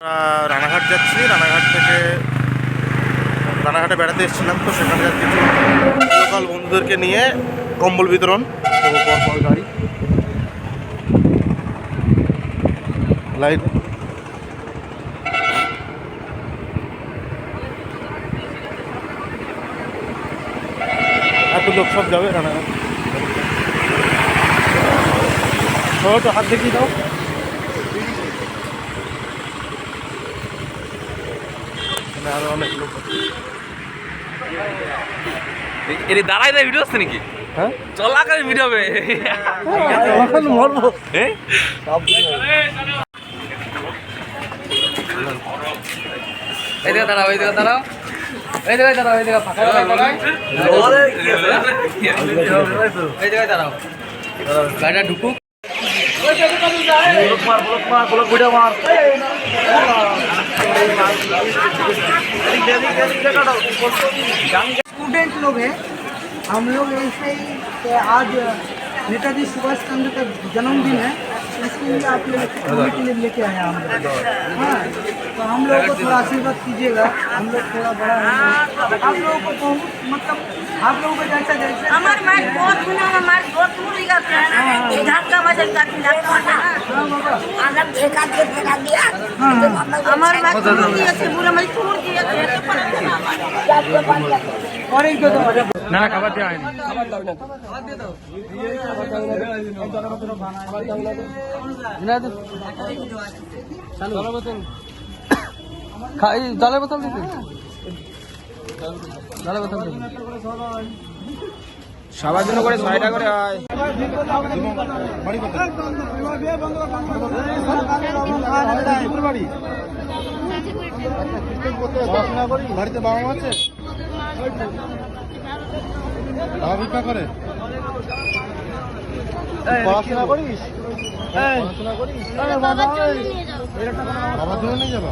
রানাঘাট যাচ্ছি। রানাঘাট থেকে রানাঘাটে বেড়াতে এসেছিলাম, তো সেখানকার কিছু লোকাল বন্ধুদেরকে নিয়ে কম্বল বিতরণ। তো পরপর গাড়ি লাইট এত লোক সব যাবে রানাঘাট। তো হাত দেখিয়ে দাও। আরো অনেক লোক এর দাঁড়াই দেয় ভিডিও আসছে নাকি? হ্যাঁ চলা করে ভিডিও হবে মরবো। এই দিকে দাঁড়াও, এই দিকে দাঁড়াও, এই দিকে দাঁড়াও, এই দিকে ফাঁকা দাঁড়াও, এই দিকে দাঁড়াও, গাড়িটা ঢুকুক। स्टूडेंट लोग हैं हम लोग ऐसे ही कि आज नेताजी सुभाष चंद्र का जन्मदिन है, इसके लिए आप लोग के लिए लेके आए हैं हम लोग। हाँ, तो हम लोग को थोड़ा आशीर्वाद कीजिएगा। हम लोग थोड़ा बड़ा है, आप लोगों को बहुत मतलब आप लोगों को जैसा जैसे हमारे माइक बहुत सुना, हमारे बहुत मुड़ी का धक्का मचल का धक्का मचा ना। आजम ठेका दिया हमारे माइक तोड़ दिया थे, पूरा माइक तोड़ दिया थे। और एक दो না খাবার দেওয়া হয়নি। জলের বোতল দিতে, জলের বোতল দিতে সবার জন্য করে ৬ টাকা করে হয়। বাড়িতে বাবা মা আছে, বাবা ভিক্ষা করে। পড়াশোনা করিস? পড়াশোনা করিস? বাবার জন্য নিয়ে যাবা?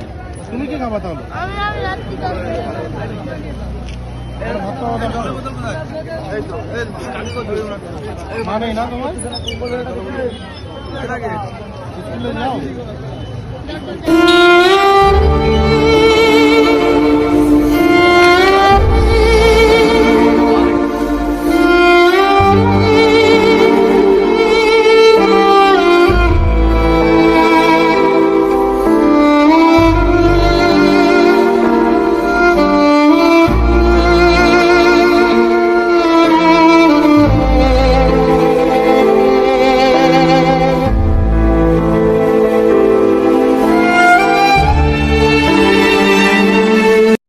তুমি কি খাবা তাহলে? মা নেই না তোমার? স্কুলে যাও।